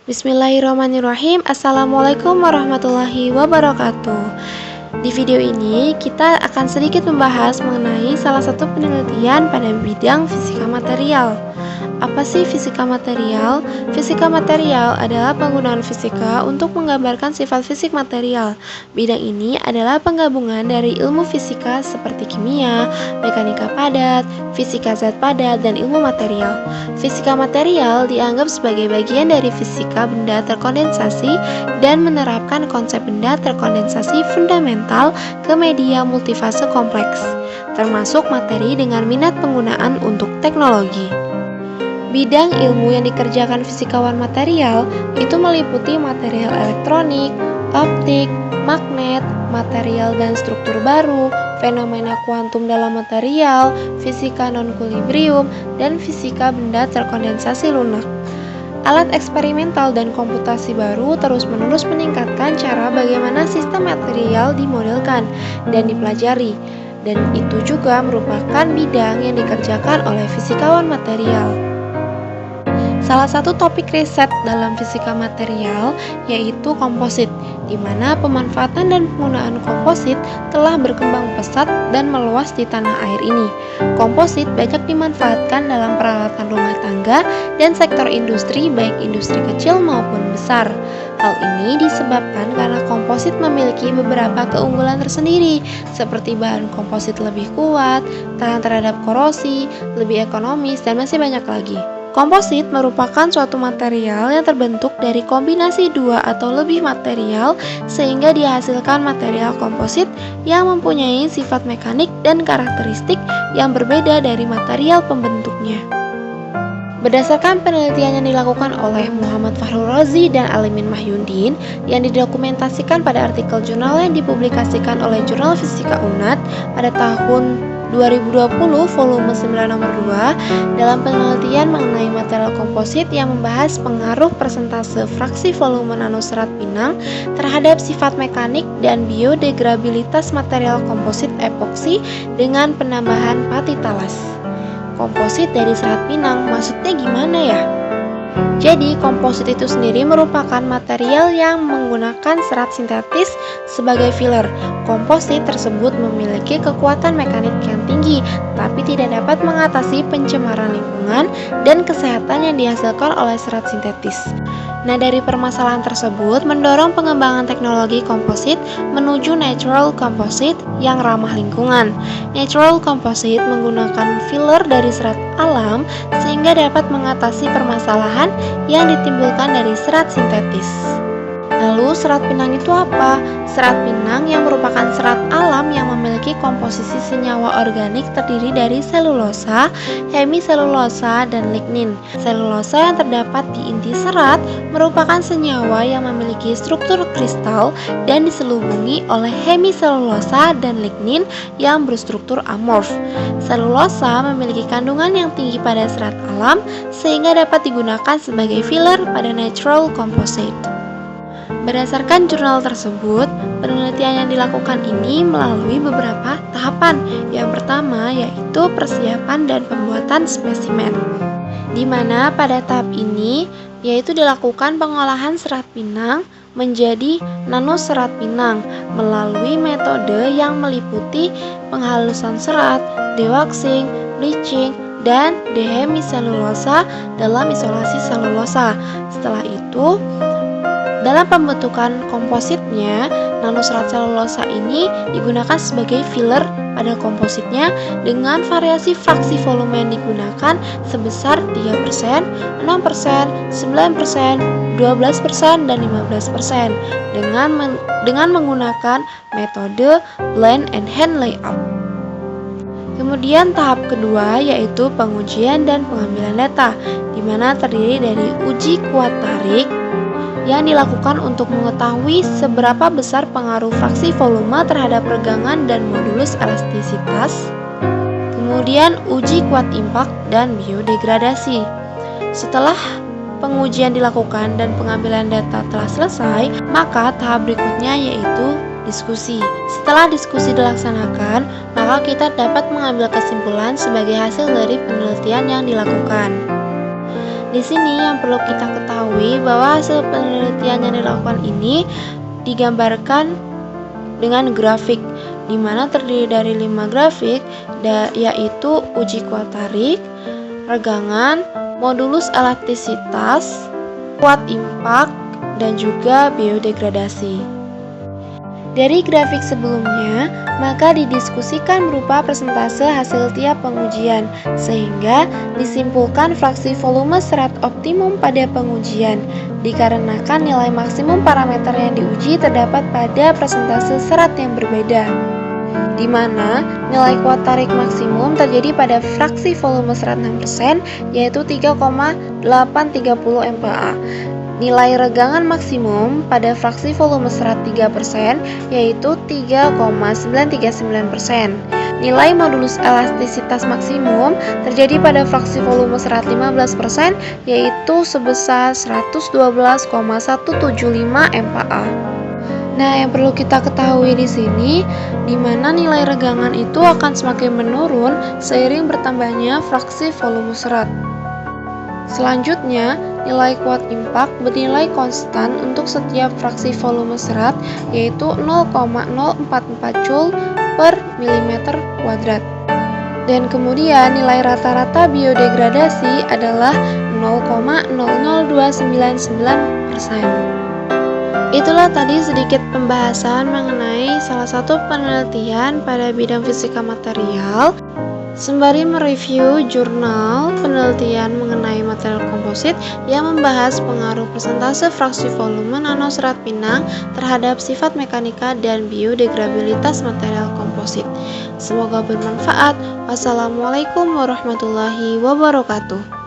Bismillahirrahmanirrahim. Assalamualaikum warahmatullahi wabarakatuh. Di video ini kita akan sedikit membahas mengenai salah satu penelitian pada bidang fisika material. Apa sih fisika material? Fisika material adalah penggunaan fisika untuk menggambarkan sifat fisik material. Bidang ini adalah penggabungan dari ilmu fisika seperti kimia, mekanika padat, fisika zat padat, dan ilmu material. Fisika material dianggap sebagai bagian dari fisika benda terkondensasi dan menerapkan konsep benda terkondensasi fundamental ke media multifase kompleks, termasuk materi dengan minat penggunaan untuk teknologi. Bidang ilmu yang dikerjakan fisikawan material itu meliputi material elektronik, optik, magnet, material dan struktur baru, fenomena kuantum dalam material, fisika non-kulibrium, dan fisika benda terkondensasi lunak. Alat eksperimental dan komputasi baru terus-menerus meningkatkan cara bagaimana sistem material dimodelkan dan dipelajari, dan itu juga merupakan bidang yang dikerjakan oleh fisikawan material. Salah satu topik riset dalam fisika material yaitu komposit, di mana pemanfaatan dan penggunaan komposit telah berkembang pesat dan meluas di tanah air ini. Komposit banyak dimanfaatkan dalam peralatan rumah tangga dan sektor industri, baik industri kecil maupun besar. Hal ini disebabkan karena komposit memiliki beberapa keunggulan tersendiri, seperti bahan komposit lebih kuat, tahan terhadap korosi, lebih ekonomis, dan masih banyak lagi. Komposit merupakan suatu material yang terbentuk dari kombinasi dua atau lebih material sehingga dihasilkan material komposit yang mempunyai sifat mekanik dan karakteristik yang berbeda dari material pembentuknya. Berdasarkan penelitian yang dilakukan oleh Muhammad Fakhrul Razi dan Alimin Mahyudin yang didokumentasikan pada artikel jurnal yang dipublikasikan oleh Jurnal Fisika UNAD pada tahun 2020 volume 9 nomor 2, dalam penelitian mengenai material komposit yang membahas pengaruh persentase fraksi volume nanoserat pinang terhadap sifat mekanik dan biodegradabilitas material komposit epoksi dengan penambahan patitalas. Komposit dari serat pinang maksudnya gimana ya? Jadi, komposit itu sendiri merupakan material yang menggunakan serat sintetis sebagai filler. Komposit tersebut memiliki kekuatan mekanik yang tinggi, tapi tidak dapat mengatasi pencemaran lingkungan dan kesehatan yang dihasilkan oleh serat sintetis. Nah, dari permasalahan tersebut mendorong pengembangan teknologi komposit menuju natural composite yang ramah lingkungan. Natural composite menggunakan filler dari serat alam sehingga dapat mengatasi permasalahan yang ditimbulkan dari serat sintetis. Lalu, serat pinang itu apa? Serat pinang yang merupakan serat alam yang memiliki komposisi senyawa organik terdiri dari selulosa, hemiselulosa, dan lignin. Selulosa yang terdapat di inti serat merupakan senyawa yang memiliki struktur kristal dan diselubungi oleh hemiselulosa dan lignin yang berstruktur amorf. Selulosa memiliki kandungan yang tinggi pada serat alam sehingga dapat digunakan sebagai filler pada natural composite. Berdasarkan jurnal tersebut, penelitian yang dilakukan ini melalui beberapa tahapan. Yang pertama yaitu persiapan dan pembuatan spesimen, di mana pada tahap ini yaitu dilakukan pengolahan serat pinang menjadi nanoserat pinang melalui metode yang meliputi penghalusan serat, dewaxing, bleaching, dan dehemiselulosa dalam isolasi selulosa. Setelah itu, dalam pembentukan kompositnya, nanoserat selulosa ini digunakan sebagai filler pada kompositnya dengan variasi fraksi volume yang digunakan sebesar 3%, 6%, 9%, 12%, dan 15% dengan menggunakan metode blend and hand layout. Kemudian tahap kedua yaitu pengujian dan pengambilan data, di mana terdiri dari uji kuat tarik yang dilakukan untuk mengetahui seberapa besar pengaruh fraksi volume terhadap regangan dan modulus elastisitas, kemudian uji kuat impak dan biodegradasi. Setelah pengujian dilakukan dan pengambilan data telah selesai, maka tahap berikutnya yaitu diskusi. Setelah diskusi dilaksanakan, maka kita dapat mengambil kesimpulan sebagai hasil dari penelitian yang dilakukan. Di sini yang perlu kita ketahui bahwa hasil penelitian yang dilakukan ini digambarkan dengan grafik, di mana terdiri dari 5 grafik, yaitu uji kuat tarik, regangan, modulus elastisitas, kuat impak, dan juga biodegradasi. Dari grafik sebelumnya, maka didiskusikan berupa persentase hasil tiap pengujian, sehingga disimpulkan fraksi volume serat optimum pada pengujian, dikarenakan nilai maksimum parameter yang diuji terdapat pada persentase serat yang berbeda, di mana nilai kuat tarik maksimum terjadi pada fraksi volume serat 6%, yaitu 3,830 MPa. Nilai regangan maksimum pada fraksi volume serat 3%, yaitu 3,939%. Nilai modulus elastisitas maksimum terjadi pada fraksi volume serat 15%, yaitu sebesar 112,175 MPa. Nah, yang perlu kita ketahui di sini, di mana nilai regangan itu akan semakin menurun seiring bertambahnya fraksi volume serat. Selanjutnya, nilai kuat impak bernilai konstan untuk setiap fraksi volume serat, yaitu 0,044 Joule per milimeter kuadrat. Dan kemudian nilai rata-rata biodegradasi adalah 0,00299%. Itulah tadi sedikit pembahasan mengenai salah satu penelitian pada bidang fisika material, sembari mereview jurnal penelitian mengenai material komposit yang membahas pengaruh persentase fraksi volume nanoserat pinang terhadap sifat mekanika dan biodegradabilitas material komposit. Semoga bermanfaat. Wassalamualaikum warahmatullahi wabarakatuh.